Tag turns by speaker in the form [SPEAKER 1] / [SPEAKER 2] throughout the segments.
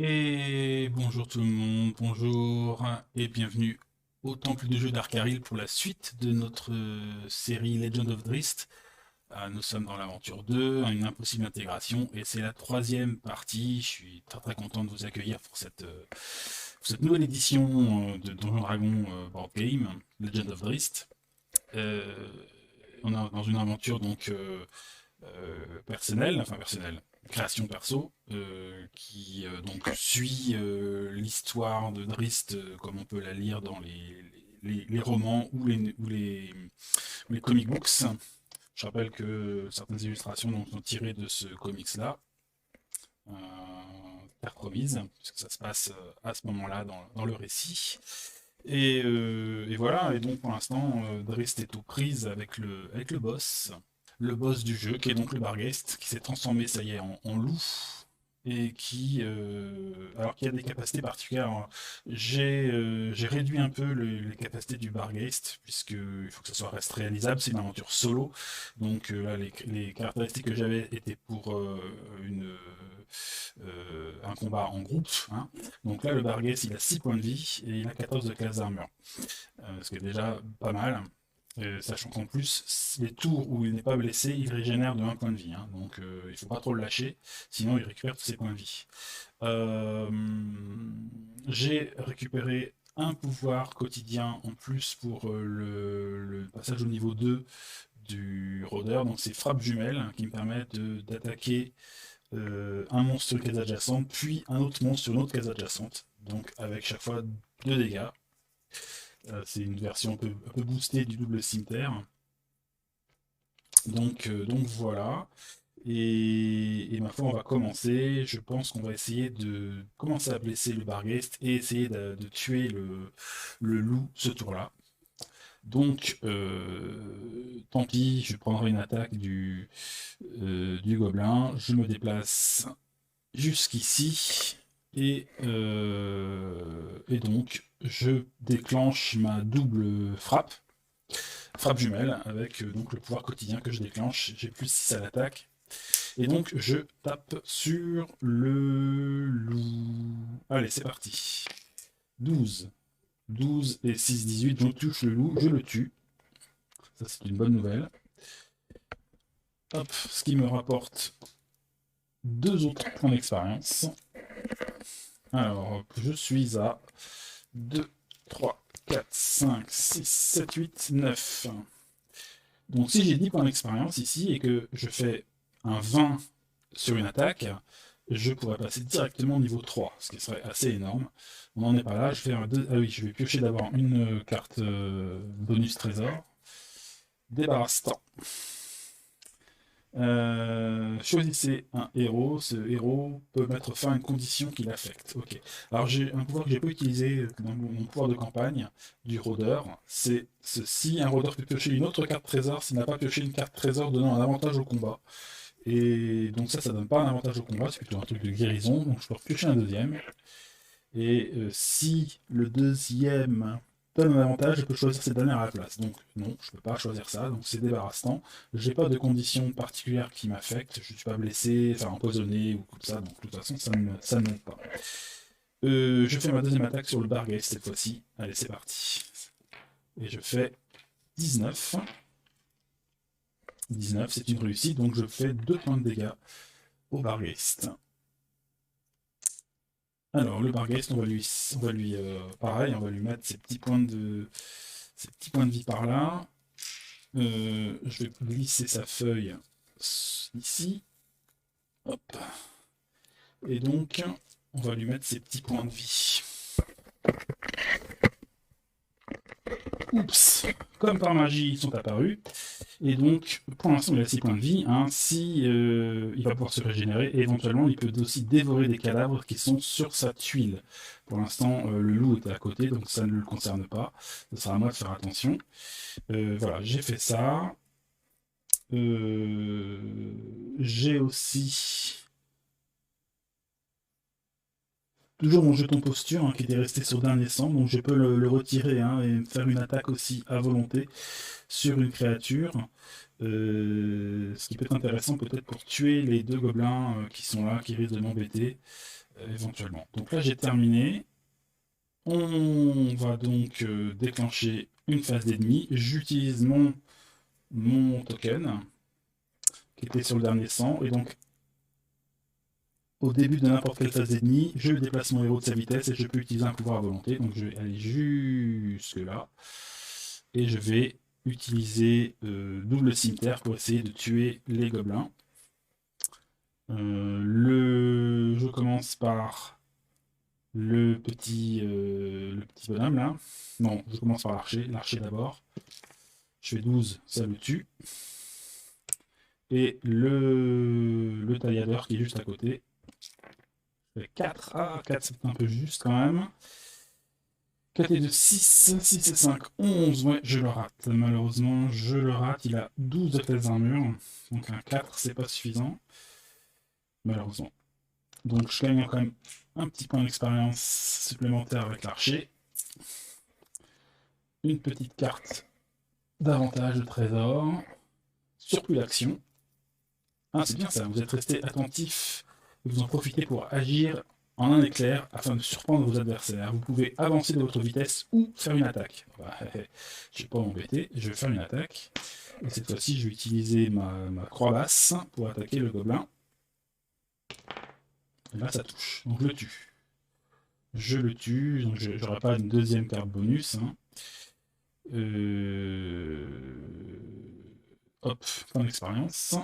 [SPEAKER 1] Et bonjour tout le monde, bonjour et bienvenue au temple de jeu d'Arkaril pour la suite de notre série Legend of Drizzt. Nous sommes dans l'aventure 2, une impossible intégration, et c'est la troisième partie. Je suis très très content de vous accueillir pour cette nouvelle édition de Donjons Dragon Board Game, Legend of Drizzt. Euh, on est dans une aventure donc personnelle, enfin personnelle, création perso, qui donc suit l'histoire de Drizzt comme on peut la lire dans les romans ou les comic books. Je rappelle que certaines illustrations donc, sont tirées de ce comics-là, euh, Terre Promise, puisque ça se passe à ce moment-là dans le récit. Et voilà, et donc pour l'instant, Drizzt est aux prises avec le boss. Le boss du jeu, qui est donc le Barghest, qui s'est transformé, ça y est, en loup, et alors qu'il a des capacités particulières. Alors, j'ai réduit un peu les capacités du Barghest, puisqu'il faut que ça reste réalisable, c'est une aventure solo, donc là, les caractéristiques que j'avais étaient pour un combat en groupe, hein. Donc là, le Barghest, il a 6 points de vie, et il a 14 de classe d'armure, ce qui est déjà pas mal. Sachant qu'en plus, les tours où il n'est pas blessé, il régénère de 1 point de vie, hein. Donc il ne faut pas trop le lâcher, sinon il récupère tous ses points de vie. Euh, j'ai récupéré un pouvoir quotidien en plus pour le passage au niveau 2 du rôdeur, donc c'est frappe jumelle, hein, qui me permet d'attaquer un monstre sur une case adjacente, puis un autre monstre sur une autre case adjacente, donc avec chaque fois 2 dégâts. C'est une version un peu boostée du double cimetière. Donc voilà. Et ma foi, on va commencer. Je pense qu'on va essayer de commencer à blesser le Barghest et essayer de tuer le loup ce tour-là. Donc, tant pis, je prendrai une attaque du gobelin. Je me déplace jusqu'ici. Et donc, je déclenche ma double frappe jumelle, avec donc le pouvoir quotidien que je déclenche. J'ai plus 6 à l'attaque. Et donc, je tape sur le loup. Allez, c'est parti. 12. 12 et 6, 18. Je touche le loup, je le tue. Ça, c'est une bonne nouvelle. Hop, ce qui me rapporte 2 autres points d'expérience. Alors, je suis à 2, 3, 4, 5, 6, 7, 8, 9. Donc si j'ai 10 points d'expérience ici et que je fais un 20 sur une attaque, je pourrais passer directement au niveau 3, ce qui serait assez énorme. On n'en est pas là, je fais un 2. Ah oui, je vais piocher d'abord une carte bonus trésor. Débarrasse-temps. Choisissez un héros. Ce héros peut mettre fin à une condition qui l'affecte. Ok. Alors j'ai un pouvoir que j'ai pas utilisé dans mon pouvoir de campagne du rôdeur. C'est ceci. Un rôdeur peut piocher une autre carte trésor s'il n'a pas pioché une carte trésor donnant un avantage au combat. Et donc ça donne pas un avantage au combat, c'est plutôt un truc de guérison. Donc je peux piocher un deuxième. Et si le deuxième donne un avantage, je peux choisir cette dernière à la place. Donc non, je ne peux pas choisir ça, donc c'est débarrassant. J'ai pas de conditions particulières qui m'affectent, je ne suis pas blessé, enfin empoisonné ou tout ça, donc de toute façon ça ne m'aide pas. Je fais ma deuxième attaque sur le Barghest cette fois-ci. Allez, c'est parti. Et je fais 19. 19, c'est une réussite, donc je fais 2 points de dégâts au Barghest. Alors, le Barghest, pareil, on va lui mettre ses petits points de vie par là. Je vais glisser sa feuille ici. Hop. Et donc, on va lui mettre ses petits points de vie. Oups. Comme par magie, ils sont apparus. Et donc, pour l'instant, il a 6 points de vie. Hein. Si il va pouvoir se régénérer, et éventuellement, il peut aussi dévorer des cadavres qui sont sur sa tuile. Pour l'instant, le loup était à côté, donc ça ne le concerne pas. Ce sera à moi de faire attention. Voilà, j'ai fait ça. J'ai aussi toujours mon jeton posture, hein, qui était resté sur dernier sang, donc je peux le retirer, hein, et faire une attaque aussi à volonté sur une créature. Ce qui peut être intéressant peut-être pour tuer les 2 gobelins qui sont là, qui risquent de m'embêter. éventuellement. Donc là, j'ai terminé. On va donc déclencher une phase d'ennemi. J'utilise mon token qui était sur le dernier sang. Et donc, au début de n'importe quelle phase d'ennemi, je déplace mon héros de sa vitesse et je peux utiliser un pouvoir à volonté. Donc, je vais aller jusque là. Et je vais utiliser double cimetière pour essayer de tuer les gobelins. Je commence par le petit bonhomme là. Non, je commence par l'archer d'abord. Je fais 12, ça le tue. Et le tailladeur qui est juste à côté. Je fais 4. Ah, 4 c'est un peu juste quand même. 4 et 2, 6. 6 et 5, 11. Ouais, je le rate. Malheureusement, je le rate. Il a 12 de telles armures. Donc un 4, c'est pas suffisant. Malheureusement. Donc je gagne quand même un petit point d'expérience supplémentaire avec l'archer. Une petite carte d'avantage de trésor. Surplus d'action. Ah, c'est bien ça, vous êtes resté attentif et vous en profitez pour agir en un éclair afin de surprendre vos adversaires. Vous pouvez avancer de votre vitesse ou faire une attaque. Je ne vais pas m'embêter, je vais faire une attaque. Et cette fois-ci, je vais utiliser ma croix basse pour attaquer le gobelin. Et là, ça touche, donc je le tue. Je le tue, donc je n'aurai pas une deuxième carte bonus. Hein. Hop, point d'expérience.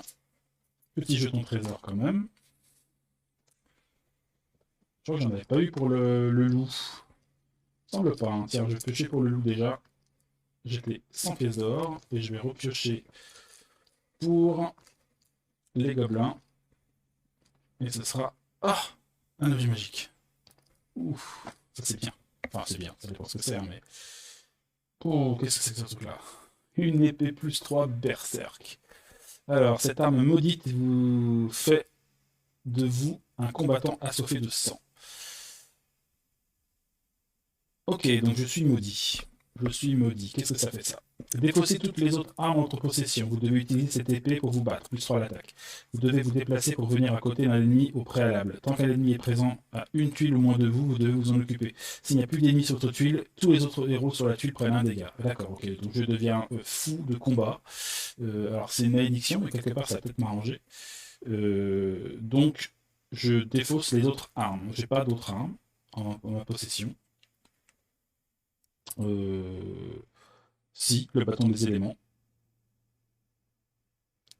[SPEAKER 1] Petit jeton trésor quand même. Je crois que j'en avais pas eu pour le loup. Semble pas. Hein. Tiens, je vais piocher pour le loup déjà. J'étais 100 pièces d'or. Et je vais repiocher pour les gobelins. Et ce sera... Ah, un objet magique. Ouf, ça c'est bien. Enfin, c'est bien, ça dépend ce que c'est, hein, mais... Oh, qu'est-ce que c'est que ce truc-là? Une épée plus 3 berserk. Alors, cette arme maudite vous fait de vous un combattant assoiffé de sang. Ok, donc je suis maudit. Je suis maudit. Qu'est-ce que ça fait ça? Défaussez toutes les autres armes en votre possession. Vous devez utiliser cette épée pour vous battre, plus 3 à l'attaque. Vous devez vous déplacer pour venir à côté d'un ennemi au préalable. Tant qu'un ennemi est présent à une tuile ou moins de vous, vous devez vous en occuper. S'il n'y a plus d'ennemis sur votre tuile, tous les autres héros sur la tuile prennent un dégât. D'accord, ok. Donc je deviens fou de combat. Alors c'est une malédiction, mais quelque part ça va peut-être m'arranger. Donc je défausse les autres armes. J'ai pas d'autres armes en ma possession. Si, le bâton des éléments.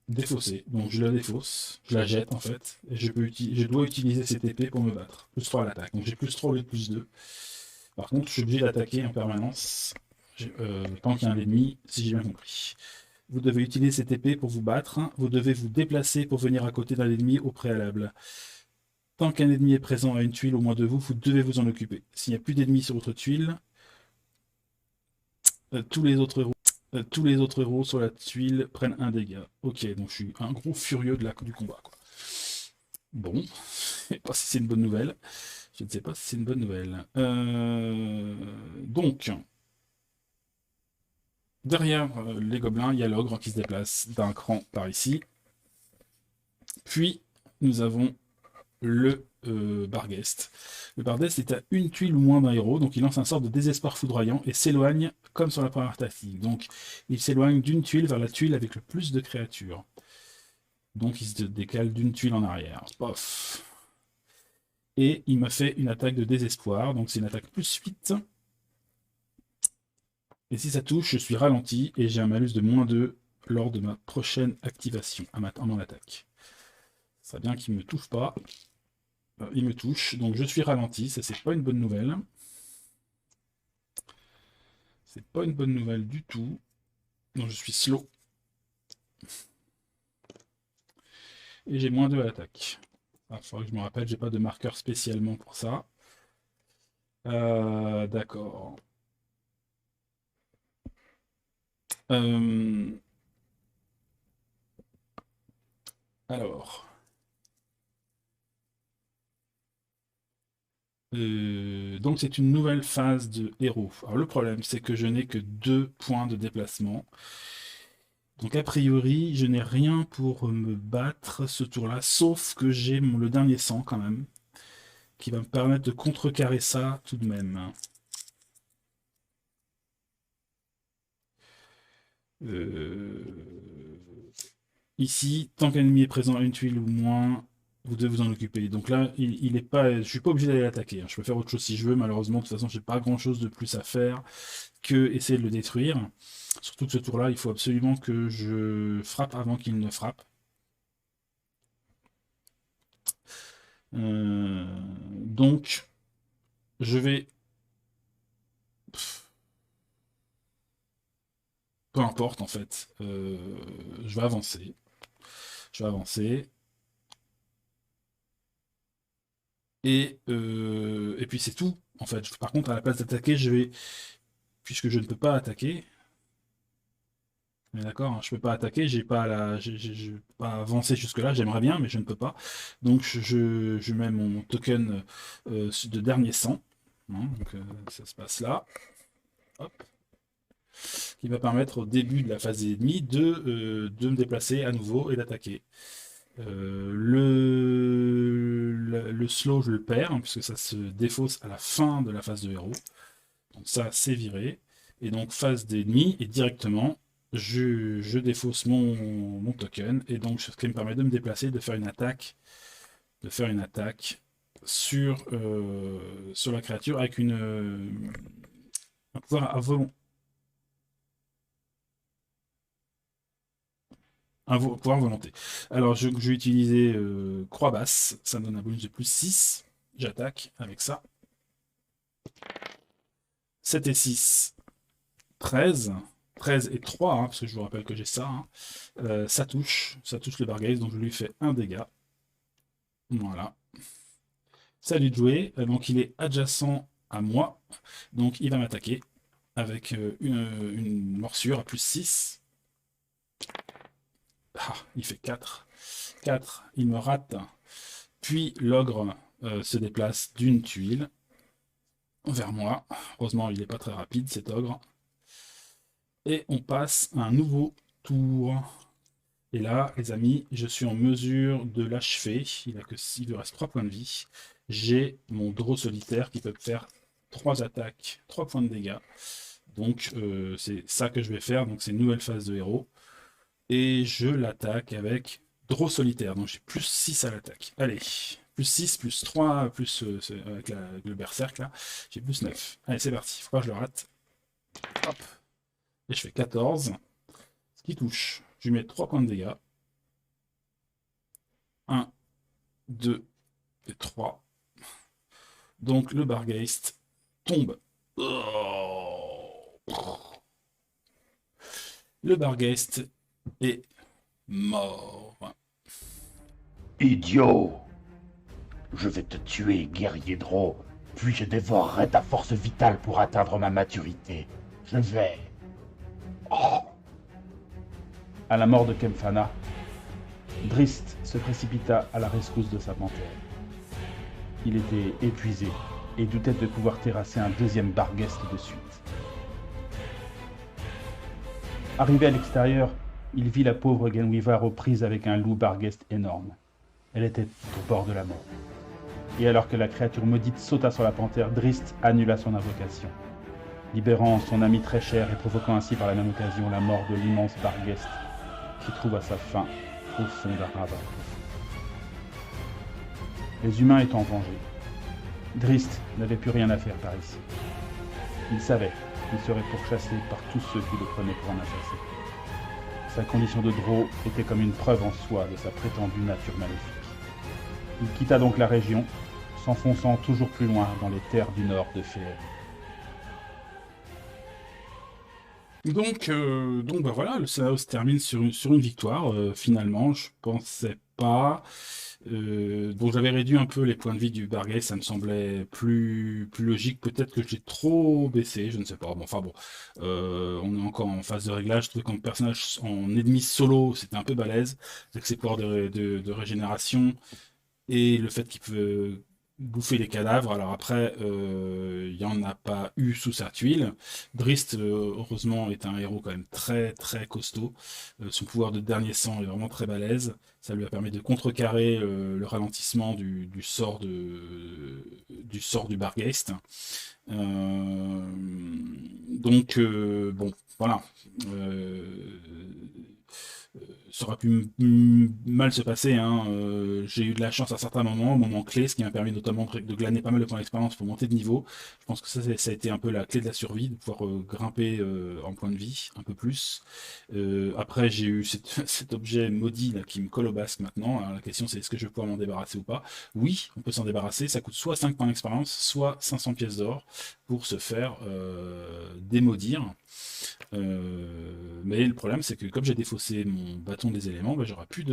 [SPEAKER 1] Défaussé. Donc je la défausse, je la jette en fait, et je dois utiliser cette épée pour me battre. Plus 3 à l'attaque. Donc j'ai plus 3 au lieu de plus 2. Par contre, je suis obligé d'attaquer en permanence tant qu'il y a un ennemi, si j'ai bien compris. Vous devez utiliser cette épée pour vous battre. Vous devez vous déplacer pour venir à côté d'un ennemi au préalable. Tant qu'un ennemi est présent à une tuile au moins de vous, vous devez vous en occuper. S'il n'y a plus d'ennemis sur votre tuile, tous les autres héros sur la tuile prennent un dégât. Ok, donc je suis un gros furieux du combat. Quoi. Bon, je ne sais pas si c'est une bonne nouvelle. Je ne sais pas si c'est une bonne nouvelle. Donc, derrière les gobelins, il y a l'ogre qui se déplace d'un cran par ici. Puis, nous avons le Barghest. Le Barghest est à une tuile ou moins d'un héros, donc il lance un sort de désespoir foudroyant et s'éloigne comme sur la première tactique. Donc il s'éloigne d'une tuile vers la tuile avec le plus de créatures. Donc il se décale d'une tuile en arrière. Pof. Et il m'a fait une attaque de désespoir, donc c'est une attaque plus 8. Et si ça touche, je suis ralenti et j'ai un malus de moins 2 lors de ma prochaine activation à mon attaque. Ça serait bien qu'il ne me touche pas. Il me touche, donc je suis ralenti, ça c'est pas une bonne nouvelle. C'est pas une bonne nouvelle du tout. Donc je suis slow. Et j'ai moins 2 à l'attaque. Il faudrait que je me rappelle, j'ai pas de marqueur spécialement pour ça. D'accord. Alors. Donc c'est une nouvelle phase de héros. Alors le problème, c'est que je n'ai que 2 points de déplacement. Donc a priori, je n'ai rien pour me battre ce tour-là, sauf que j'ai le dernier sang quand même, qui va me permettre de contrecarrer ça tout de même. Ici, tant qu'un ennemi est présent à une tuile ou moins, vous devez vous en occuper. Donc là, il est pas, je suis pas obligé d'aller l'attaquer, hein. Je peux faire autre chose si je veux. Malheureusement, de toute façon, j'ai pas grand-chose de plus à faire que essayer de le détruire. Surtout que ce tour-là, il faut absolument que je frappe avant qu'il ne frappe. Donc, je vais... Peu importe, en fait. Je vais avancer. Je vais avancer. Et puis c'est tout. En fait, par contre, à la place d'attaquer, je vais... Puisque je ne peux pas attaquer... Mais d'accord, hein, je peux pas attaquer, j'ai pas avancé jusque-là, j'aimerais bien, mais je ne peux pas. Donc je mets mon token de dernier sang. Hein, donc ça se passe là. Hop. Qui va permettre au début de la phase ennemie de me déplacer à nouveau et d'attaquer. Le slow, je le perds, hein, puisque ça se défausse à la fin de la phase de héros. Donc ça, c'est viré. Et donc phase d'ennemi, et directement, je défausse mon token, et donc ce qui me permet de me déplacer, de faire une attaque sur la créature avec un pouvoir à pouvoir volonté. Alors je vais utiliser croix basse, ça me donne un bonus de plus 6. J'attaque avec ça. 7 et 6, 13. 13 et 3, hein, parce que je vous rappelle que j'ai ça. Hein. Ça touche le bargaze, donc je lui fais un dégât. Voilà. Ça lui de jouer, donc il est adjacent à moi, donc il va m'attaquer avec une morsure à plus 6. Ah, il fait 4. 4, il me rate. Puis l'ogre se déplace d'une tuile vers moi. Heureusement, il n'est pas très rapide, cet ogre. Et on passe à un nouveau tour. Et là, les amis, je suis en mesure de l'achever. Il lui reste 3 points de vie. J'ai mon draw solitaire qui peut faire 3 attaques, 3 points de dégâts. Donc c'est ça que je vais faire. Donc c'est une nouvelle phase de héros. Et je l'attaque avec draw solitaire. Donc j'ai plus 6 à l'attaque. Allez, plus 6, plus 3, plus avec le berserk là. J'ai plus 9. Allez, c'est parti. Faut pas que je le rate. Hop. Et je fais 14. Ce qui touche. Je lui mets 3 points de dégâts. 1, 2 et 3. Donc le Bargeist tombe. Le Bargeist est mort.
[SPEAKER 2] Idiot! Je vais te tuer, guerrier Draw, puis je dévorerai ta force vitale pour atteindre ma maturité. Je vais... Oh.
[SPEAKER 3] À la mort de Kempfana, Drist se précipita à la rescousse de sa panthère. Il était épuisé et doutait de pouvoir terrasser un deuxième Barghest de suite. Arrivé à l'extérieur, il vit la pauvre Genweaver aux prises avec un loup Barghest énorme. Elle était au bord de la mort. Et alors que la créature maudite sauta sur la panthère, Drist annula son invocation, libérant son ami très cher et provoquant ainsi par la même occasion la mort de l'immense Barghest qui trouva sa fin au fond d'un ravin. Les humains étant vengés, Drist n'avait plus rien à faire par ici. Il savait qu'il serait pourchassé par tous ceux qui le prenaient pour un assassin. Sa condition de Draw était comme une preuve en soi de sa prétendue nature maléfique. Il quitta donc la région, s'enfonçant toujours plus loin dans les terres du nord de Féer.
[SPEAKER 1] Donc bah voilà, le scénario se termine sur une victoire. Finalement, je pensais pas. Bon, j'avais réduit un peu les points de vie du Barghest, ça me semblait plus logique. Peut-être que j'ai trop baissé, je ne sais pas. Bon, enfin bon, on est encore en phase de réglage. Je trouvais qu'en personnage, en ennemi solo, c'était un peu balèze, avec ses pouvoirs de régénération et le fait qu'il peut bouffer les cadavres. Alors après, il n'y en a pas eu sous sa tuile. Drist, heureusement, est un héros quand même très très costaud. Son pouvoir de dernier sang est vraiment très balèze. Ça lui a permis de contrecarrer le ralentissement du sort du Bargeist. Donc, bon, voilà. Euh, Ça aurait pu mal se passer, hein. J'ai eu de la chance à certains moments, moments clés, ce qui m'a permis notamment de glaner pas mal de points d'expérience pour monter de niveau. Je pense que ça a été un peu la clé de la survie, de pouvoir grimper en point de vie un peu plus. Après, j'ai eu cet objet maudit là, qui me colle au basque maintenant. Alors, la question c'est est-ce que je vais pouvoir m'en débarrasser ou pas? Oui, on peut s'en débarrasser. Ça coûte soit 5 points d'expérience, soit 500 pièces d'or pour se faire démaudir. Mais le problème, c'est que comme j'ai défaussé mon bâton des éléments, bah, j'aurai plus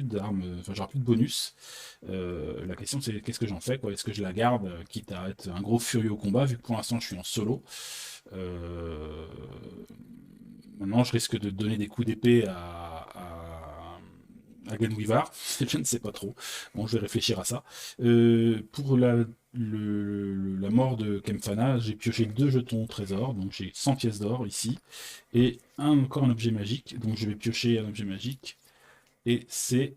[SPEAKER 1] d'armes, enfin j'aurai plus de bonus. La question, c'est qu'est-ce que j'en fais, quoi? Est-ce que je la garde, quitte à être un gros furieux au combat, vu que pour l'instant je suis en solo. Euh, Maintenant, je risque de donner des coups d'épée à Genwivar, je ne sais pas trop. Bon, je vais réfléchir à ça. Pour la mort de Kempfana, j'ai pioché 2 jetons au trésor, donc j'ai 100 pièces d'or ici, et encore un objet magique, donc je vais piocher un objet magique, et c'est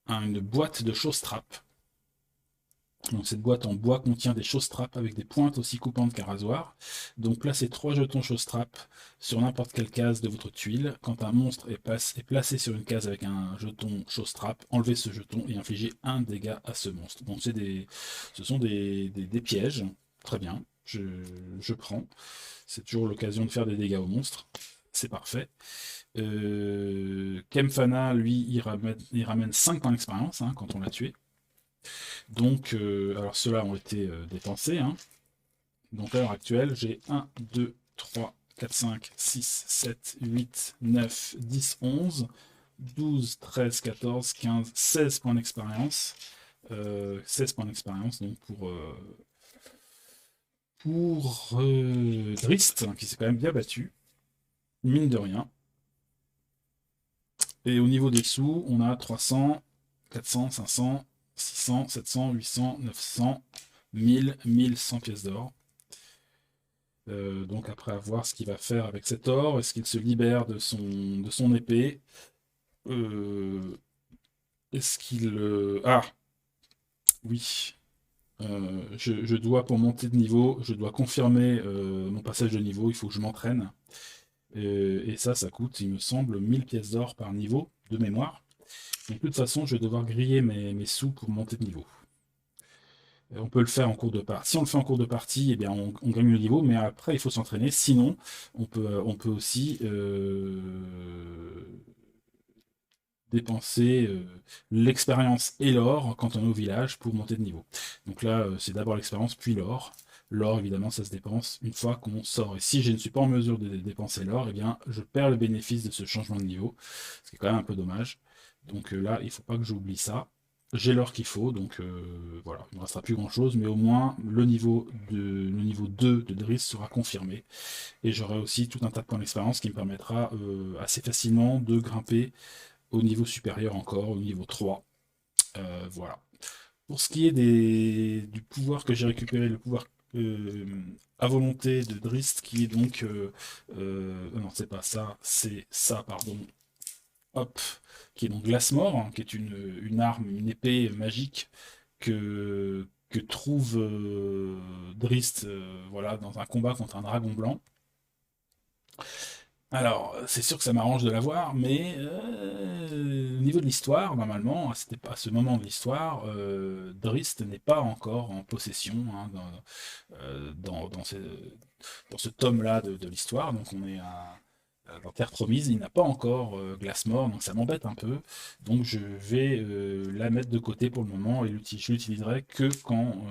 [SPEAKER 1] une boîte de chausses-trappes. Donc cette boîte en bois contient des chausses-trappes avec des pointes aussi coupantes qu'un rasoir. Donc placez 3 jetons chausses-trappes sur n'importe quelle case de votre tuile. Quand un monstre est placé sur une case avec un jeton chausse-trappe, enlevez ce jeton et infligez un dégât à ce monstre. Donc ce sont des pièges. Très bien, je prends. C'est toujours l'occasion de faire des dégâts aux monstres. C'est parfait. Kempfana, lui, il ramène 5 points d'expérience hein, quand on l'a tué. Donc, alors ceux-là ont été dépensés. Hein. Donc à l'heure actuelle, j'ai 1, 2, 3, 4, 5, 6, 7, 8, 9, 10, 11, 12, 13, 14, 15, 16 points d'expérience. 16 points d'expérience donc pour Drist, hein, qui s'est quand même bien battu, mine de rien. Et au niveau des sous, on a 300, 400, 500, 600, 700, 800, 900, 1000, 1100 pièces d'or. Donc après, à voir ce qu'il va faire avec cet or. Est-ce qu'il se libère de son épée? Est-ce qu'il... Ah, oui. Je dois, pour monter de niveau, je dois confirmer mon passage de niveau. Il faut que je m'entraîne. Et ça coûte, il me semble, 1000 pièces d'or par niveau, de mémoire. Donc de toute façon, je vais devoir griller mes sous pour monter de niveau. On peut le faire en cours de partie. Si on le fait en cours de partie, eh bien on gagne le niveau, mais après il faut s'entraîner. Sinon, on peut aussi dépenser l'expérience et l'or quand on est au village pour monter de niveau. Donc là, c'est d'abord l'expérience, puis l'or. L'or, évidemment, ça se dépense une fois qu'on sort. Et si je ne suis pas en mesure de dépenser l'or, eh bien, je perds le bénéfice de ce changement de niveau, ce qui est quand même un peu dommage. Donc là, il ne faut pas que j'oublie ça. J'ai l'or qu'il faut, donc voilà, il ne me restera plus grand chose, mais au moins le niveau 2 de Driss sera confirmé. Et j'aurai aussi tout un tas de points d'expérience qui me permettra assez facilement de grimper au niveau supérieur encore, au niveau 3. Voilà. Pour ce qui est du pouvoir que j'ai récupéré, le pouvoir à volonté de Drist, qui est donc... non, c'est pas ça, c'est ça, pardon. Hop, qui est donc Glassmore, hein, qui est une arme, une épée magique que trouve Drist voilà, dans un combat contre un dragon blanc. Alors, c'est sûr que ça m'arrange de l'avoir, mais au niveau de l'histoire, normalement, à ce moment de l'histoire, Drist n'est pas encore en possession hein, dans ce tome-là de l'histoire. Donc on est dans Terre Promise, il n'a pas encore Glassmore, donc ça m'embête un peu. Donc je vais la mettre de côté pour le moment et je l'utiliserai que quand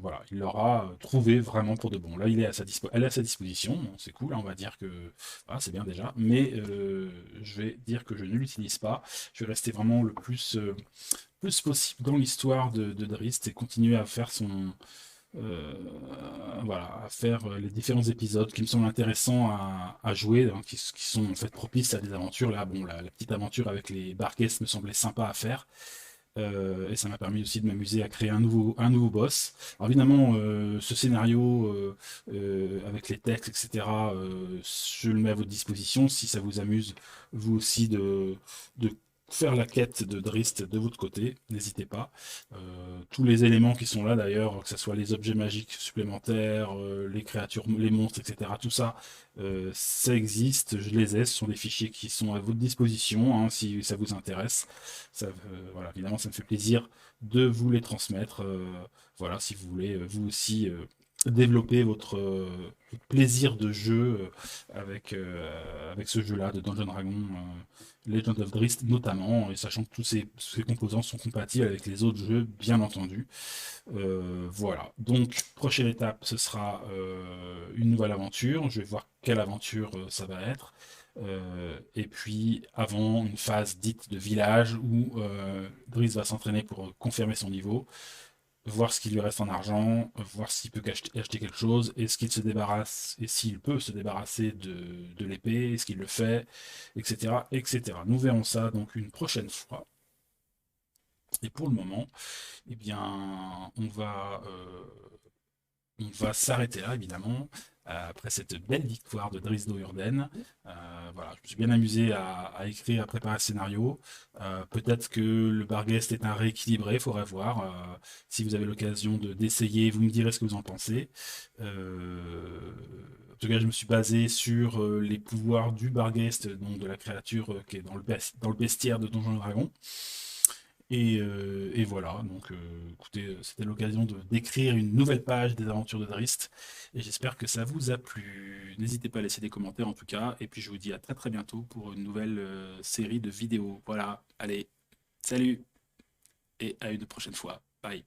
[SPEAKER 1] voilà, il l'aura trouvé vraiment pour de bon. Là, elle est à sa disposition, bon, c'est cool, hein, on va dire que voilà, c'est bien déjà, mais je vais dire que je ne l'utilise pas. Je vais rester vraiment le plus possible dans l'histoire de Drist et continuer à faire voilà, à faire les différents épisodes qui me semblent intéressants à jouer, hein, qui sont en fait propices à des aventures. Là, bon, la petite aventure avec les Barghest me semblait sympa à faire. Et ça m'a permis aussi de m'amuser à créer un nouveau boss. Alors évidemment, ce scénario avec les textes, etc., je le mets à votre disposition si ça vous amuse, vous aussi, de faire la quête de Drist de votre côté, n'hésitez pas. Tous les éléments qui sont là d'ailleurs, que ce soit les objets magiques supplémentaires, les créatures, les monstres, etc., tout ça, ça existe, je les ai, ce sont des fichiers qui sont à votre disposition, hein, si ça vous intéresse. Ça, voilà, évidemment, ça me fait plaisir de vous les transmettre. Voilà, si vous voulez vous aussi développer votre plaisir de jeu avec ce jeu-là de Dungeon Dragon, Legend of Drizzt notamment, et sachant que tous ces composants sont compatibles avec les autres jeux, bien entendu. Voilà, donc prochaine étape, ce sera une nouvelle aventure. Je vais voir quelle aventure ça va être. Et puis avant une phase dite de village où Drizzt va s'entraîner pour confirmer son niveau, voir ce qu'il lui reste en argent, voir s'il peut acheter quelque chose, est-ce qu'il se débarrasse, et s'il peut se débarrasser de l'épée, est-ce qu'il le fait, etc., etc. Nous verrons ça donc une prochaine fois. Et pour le moment, eh bien, on va s'arrêter là, évidemment, après cette belle victoire de Drizzt Do'Urden. Voilà, je me suis bien amusé à écrire, à préparer ce scénario. Peut-être que le Barghest est un rééquilibré, il faudrait voir. Si vous avez l'occasion d'essayer, vous me direz ce que vous en pensez. En tout cas, je me suis basé sur les pouvoirs du Barghest, donc de la créature qui est dans le bestiaire de Donjons et Dragons. Et voilà, donc écoutez, c'était l'occasion de d'écrire une nouvelle page des aventures de Drizzt, et j'espère que ça vous a plu. N'hésitez pas à laisser des commentaires en tout cas, et puis je vous dis à très très bientôt pour une nouvelle série de vidéos. Voilà, allez, salut, et à une prochaine fois. Bye.